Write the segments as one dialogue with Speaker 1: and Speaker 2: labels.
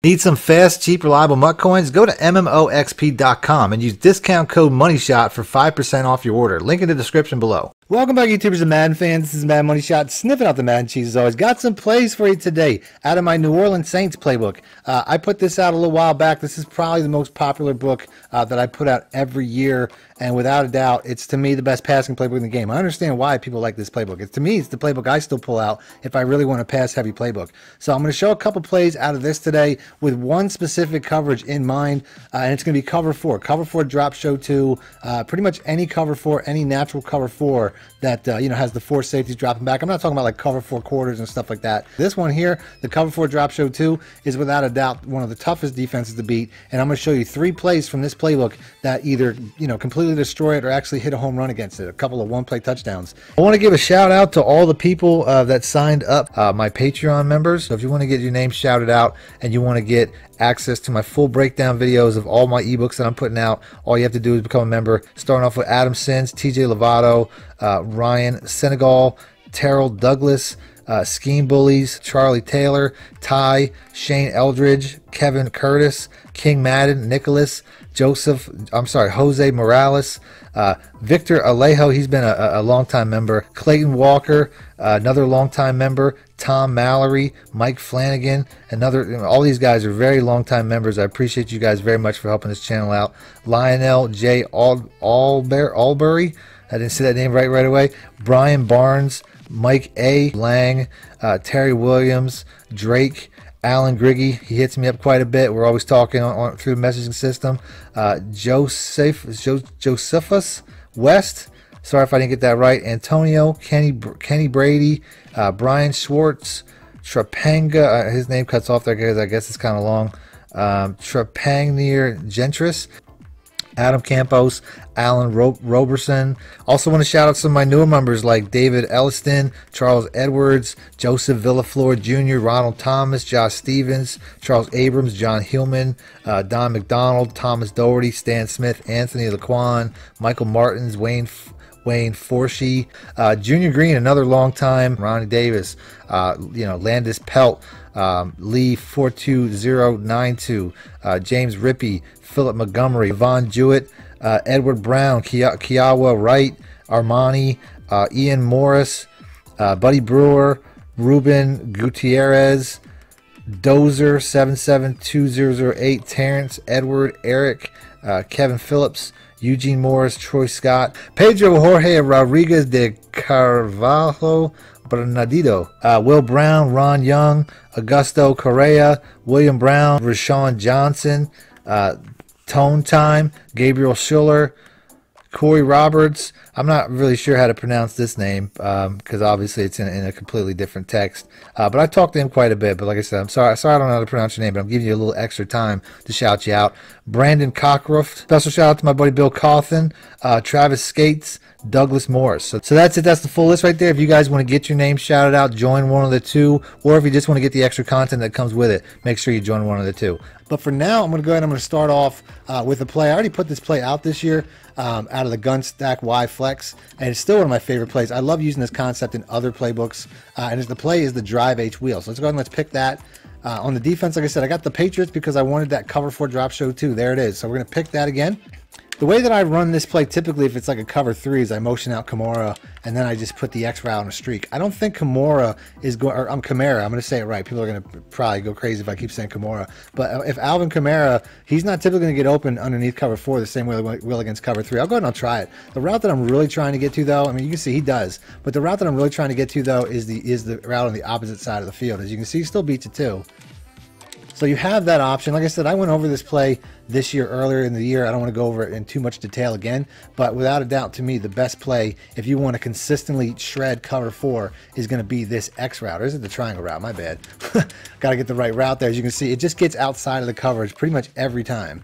Speaker 1: Need some fast, cheap, reliable MUT coins? Go to MMOXP.com and use discount code MONEYSHOT for 5% off your order. Link in the description below. Welcome back, YouTubers and Madden fans. This is Madden Money Shot, sniffing out the Madden cheese as always. Got some plays for you today out of my New Orleans Saints playbook. I put this out a little while back. This is probably the most popular book that I put out every year, and without a doubt, it's to me the best passing playbook in the game. I understand why people like this playbook. To me, it's the playbook I still pull out if I really want a pass-heavy playbook. So I'm going to show a couple plays out of this today with one specific coverage in mind, and it's going to be cover 4. Cover 4 drop show 2, pretty much any cover 4, any natural cover 4 that has the 4 safeties dropping back. I'm not talking about like cover 4 quarters and stuff like that. This one here, the cover 4 drop show 2, is without a doubt one of the toughest defenses to beat, and I'm going to show you 3 plays from this playbook that either completely destroy it or actually hit a home run against it. A couple of one-play touchdowns. I want to give a shout out to all the people that signed up, my Patreon members. So if you want to get your name shouted out and you want to get access to my full breakdown videos of all my ebooks that I'm putting out, all you have to do is become a member. Starting off with Adam Sins, TJ Lovato, Ryan Senegal, Terrell Douglas, Scheme Bullies, Charlie Taylor, Ty, Shane Eldridge, Kevin Curtis, King Madden, Nicholas, Jose Morales, Victor Alejo, he's been a long-time member, Clayton Walker, another long-time member, Tom Mallory, Mike Flanagan, all these guys are very long-time members. I appreciate you guys very much for helping this channel out. Lionel J. Albury, I didn't say that name right away, Brian Barnes, Mike A. Lang, Terry Williams, Drake, Alan Griggy, he hits me up quite a bit. We're always talking through the messaging system. Josephus West, sorry if I didn't get that right. Antonio, Kenny Brady, Brian Schwartz, Trapanga, his name cuts off there because I guess it's kind of long. Trapangnier Gentris, Adam Campos, Alan Roberson. Also want to shout out some of my newer members like David Elliston, Charles Edwards, Joseph Villaflor Jr., Ronald Thomas, Josh Stevens, Charles Abrams, John Hillman, Don McDonald, Thomas Doherty, Stan Smith, Anthony Laquan, Michael Martins, Wayne Forshee, Junior Green, another long time, Ronnie Davis, Landis Pelt, Lee 42092, James Rippey, Philip Montgomery, Yvonne Jewett, Edward Brown, Kiawa Wright, Armani, Ian Morris, Buddy Brewer, Ruben Gutierrez, Dozer 772008, Terrence Edward, Eric, Kevin Phillips, Eugene Morris, Troy Scott, Pedro Jorge Rodriguez de Carvalho Bernardino, Will Brown, Ron Young, Augusto Correa, William Brown, Rashawn Johnson, Tone Time, Gabriel Schiller, Corey Roberts. I'm not really sure how to pronounce this name because obviously it's in a completely different text. But I talked to him quite a bit. But like I said, I'm sorry I don't know how to pronounce your name, but I'm giving you a little extra time to shout you out. Brandon Cockruff. Special shout out to my buddy Bill Cawthon, Travis Skates, Douglas Morris. So that's it. That's the full list right there. If you guys want to get your name shouted out, join one of the 2. Or if you just want to get the extra content that comes with it, make sure you join one of the 2. But for now, I'm going to go ahead and I'm going to start off with a play. I already put this play out this year out of the Gun Stack Y Flex, and it's still one of my favorite plays. I love using this concept in other playbooks, and the play is the Drive H wheel. So let's go ahead and let's pick that. On the defense, like I said, I got the Patriots because I wanted that cover 4 drop show 2. There it is. So we're going to pick that again. The way that I run this play typically, if it's like a cover 3, is I motion out Kamara and then I just put the X route on a streak. I don't think Kamara is going, or Kamara, I'm going to say it right. People are going to probably go crazy if I keep saying Kamara. But if Alvin Kamara, he's not typically going to get open underneath cover 4 the same way he will against cover 3. I'll go ahead and I'll try it. The route that I'm really trying to get to, though, I mean, you can see he does. But the route that I'm really trying to get to, though, is the route on the opposite side of the field. As you can see, he still beats it, too. So you have that option. Like I said, I went over this play this year earlier in the year. I don't want to go over it in too much detail again, but without a doubt, to me, the best play, if you want to consistently shred cover 4, is going to be this X route. Or is it the triangle route? My bad. Got to get the right route there. As you can see, it just gets outside of the coverage pretty much every time.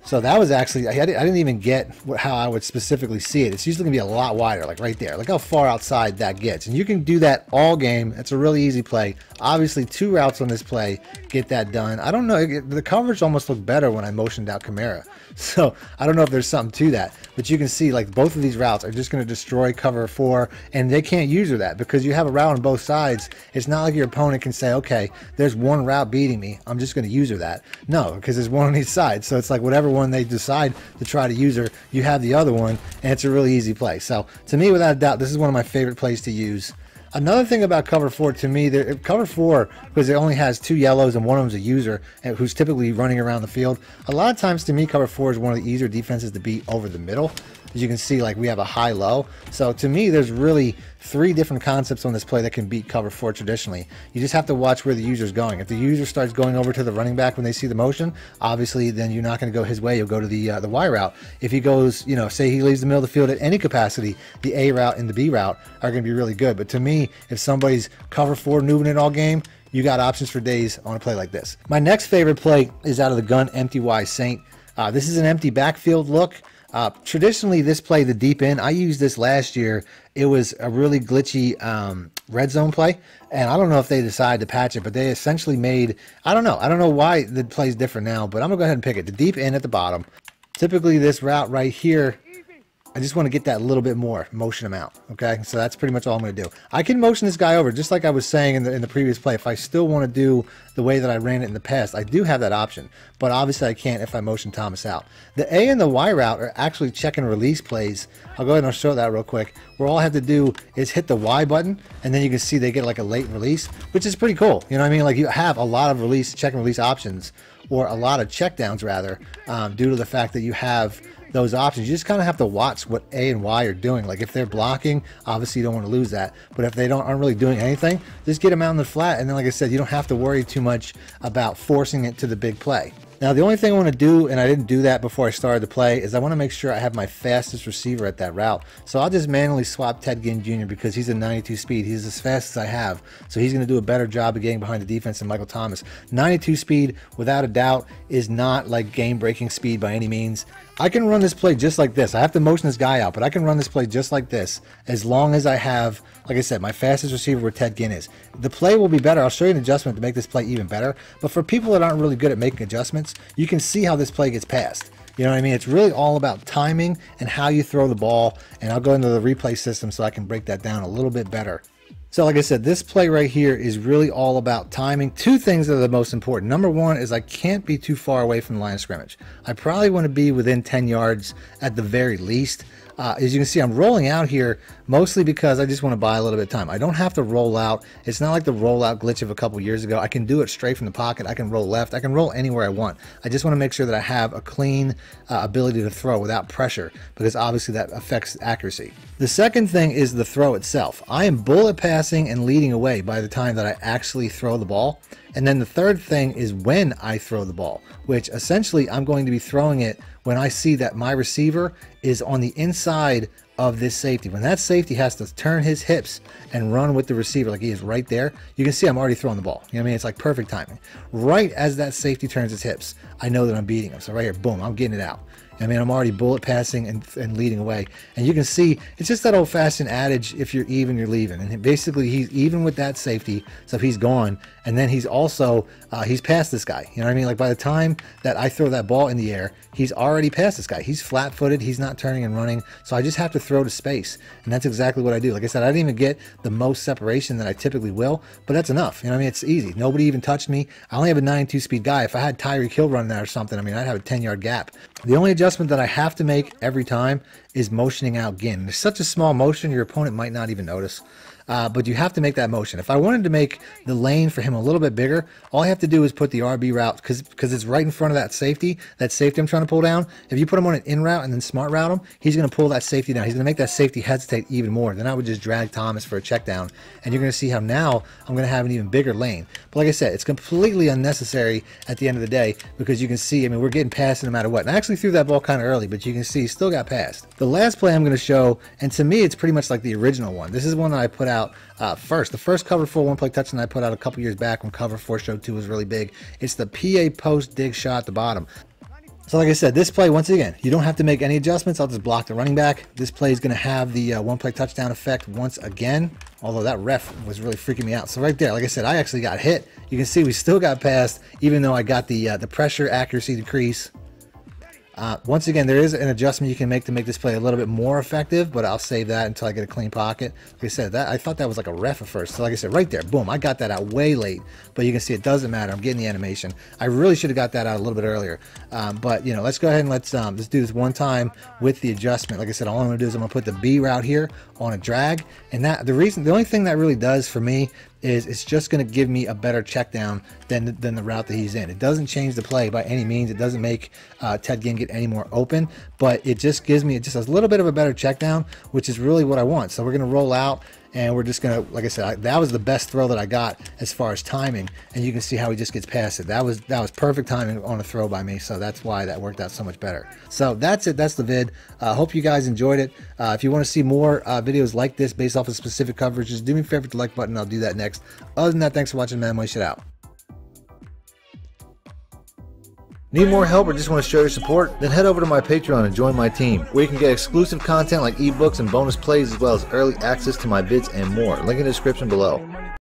Speaker 1: So that was actually, I didn't even get how I would specifically see it. It's usually going to be a lot wider, like right there. Look how far outside that gets. And you can do that all game. It's a really easy play. Obviously, 2 routes on this play get that done. I don't know. The coverage almost looked better when I motioned out Kamara. So I don't know if there's something to that. But you can see like both of these routes are just going to destroy cover 4. And they can't user that because you have a route on both sides. It's not like your opponent can say, okay, there's one route beating me. I'm just going to user that. No, because there's one on each side. So it's like whatever one they decide to try to user, you have the other one, and it's a really easy play. So to me, without a doubt, this is one of my favorite plays to use. Another thing about cover 4 to me, cover 4, because it only has 2 yellows and one of them's a user who's typically running around the field. A lot of times to me, cover 4 is one of the easier defenses to beat over the middle. As you can see, like we have a high-low. So to me, there's really 3 different concepts on this play that can beat cover 4 traditionally. You just have to watch where the user's going. If the user starts going over to the running back when they see the motion, obviously then you're not going to go his way. You'll go to the Y route. If he goes, you know, say he leaves the middle of the field at any capacity, the A route and the B route are going to be really good. But to me, if somebody's cover 4 moving it all game, you got options for days on a play like this. My next favorite play is out of the gun empty Y Saint. This is an empty backfield look. Traditionally, this play, the deep end, I used this last year. It was a really glitchy red zone play, and I don't know if they decided to patch it, but they essentially made, I don't know why the play's different now, but I'm gonna go ahead and pick it. The deep end at the bottom. Typically, this route right here, I just want to get that a little bit more, motion him out, okay? So that's pretty much all I'm going to do. I can motion this guy over, just like I was saying in the previous play. If I still want to do the way that I ran it in the past, I do have that option, but obviously I can't if I motion Thomas out. The A and the Y route are actually check and release plays. I'll go ahead and I'll show that real quick, where all I have to do is hit the Y button, and then you can see they get like a late release, which is pretty cool. You know what I mean? Like you have a lot of release, check and release options, or a lot of check downs rather, due to the fact that you have those options. You just kind of have to watch what A and Y are doing. Like if they're blocking, obviously you don't want to lose that. But if they aren't really doing anything, just get them out in the flat. And then, like I said, you don't have to worry too much about forcing it to the big play. Now, the only thing I want to do, and I didn't do that before I started the play, is I want to make sure I have my fastest receiver at that route. So I'll just manually swap Ted Ginn Jr. because he's a 92 speed. He's as fast as I have. So he's going to do a better job of getting behind the defense than Michael Thomas. 92 speed, without a doubt, is not like game-breaking speed by any means. I can run this play just like this. I have to motion this guy out, but I can run this play just like this as long as I have, like I said, my fastest receiver where Ted Ginn is. The play will be better. I'll show you an adjustment to make this play even better. But for people that aren't really good at making adjustments, you can see how this play gets passed. You know what I mean? It's really all about timing and how you throw the ball. And I'll go into the replay system so I can break that down a little bit better. So like I said, this play right here is really all about timing. 2 things that are the most important. Number 1 is I can't be too far away from the line of scrimmage. I probably want to be within 10 yards at the very least. As you can see, I'm rolling out here mostly because I just want to buy a little bit of time. I don't have to roll out. It's not like the rollout glitch of a couple years ago. I can do it straight from the pocket. I can roll left. I can roll anywhere I want. I just want to make sure that I have a clean ability to throw without pressure, because obviously that affects accuracy. The second thing is the throw itself. I am bullet passing and leading away by the time that I actually throw the ball. And then the third thing is when I throw the ball, which essentially I'm going to be throwing it when I see that my receiver is on the inside of this safety. When that safety has to turn his hips and run with the receiver like he is right there, you can see I'm already throwing the ball. You know what I mean? It's like perfect timing. Right as that safety turns his hips, I know that I'm beating him. So right here, boom, I'm getting it out. I mean, I'm already bullet passing and leading away. And you can see, it's just that old-fashioned adage, if you're even, you're leaving. And basically, he's even with that safety, so he's gone. And then he's also, he's past this guy. You know what I mean? Like, by the time that I throw that ball in the air, he's already past this guy. He's flat-footed. He's not turning and running. So I just have to throw to space. And that's exactly what I do. Like I said, I didn't even get the most separation that I typically will, but that's enough. You know what I mean? It's easy. Nobody even touched me. I only have a 92 speed guy. If I had Tyreek Hill running that or something, I mean, I'd have a 10-yard gap. The only adjustment that I have to make every time is motioning out Ginn. It's such a small motion, your opponent might not even notice. But you have to make that motion. If I wanted to make the lane for him a little bit bigger, all I have to do is put the RB route, because it's right in front of that safety I'm trying to pull down. If you put him on an in route and then smart route him, he's going to pull that safety down. He's going to make that safety hesitate even more. Then I would just drag Thomas for a check down, and you're going to see how now I'm going to have an even bigger lane. But like I said, it's completely unnecessary at the end of the day, because you can see, I mean, we're getting past it no matter what. And I actually threw that ball kind of early, but you can see he still got past. The last play I'm going to show, and to me it's pretty much like the original one. This is one that I put out first. The first cover 4 one-play touchdown I put out a couple years back when cover 4 show 2 was really big. It's the PA post dig shot at the bottom. So like I said, this play, once again, you don't have to make any adjustments. I'll just block the running back. This play is going to have the one-play touchdown effect once again, although that ref was really freaking me out. So right there, like I said, I actually got hit. You can see we still got passed, even though I got the pressure accuracy decrease. Once again, there is an adjustment you can make to make this play a little bit more effective, but I'll save that until I get a clean pocket. Like I said, I thought that was like a ref at first. So like I said, right there, boom, I got that out way late, but you can see it doesn't matter. I'm getting the animation. I really should have got that out a little bit earlier. But you know, let's go ahead and let's do this one time with the adjustment. Like I said, all I'm gonna do is I'm gonna put the B route here on a drag, and the only thing that really does for me is it's just going to give me a better check down than the route that he's in. It doesn't change the play by any means. It doesn't make Ted Ginn get any more open, but it just gives me just a little bit of a better check down, which is really what I want. So we're going to roll out, and we're just going to, like I said, that was the best throw that I got as far as timing, and you can see how he just gets past it. That was perfect timing on a throw by me, so that's why that worked out so much better. So that's it. That's the vid. Hope you guys enjoyed it. If you want to see more videos like this based off of specific coverage, just do me a favor with the like button. I'll do that next. Other than that, thanks for watching. Madden Money Shot out. Need more help or just want to show your support? Then head over to my Patreon and join my team, where you can get exclusive content like ebooks and bonus plays, as well as early access to my vids and more. Link in the description below.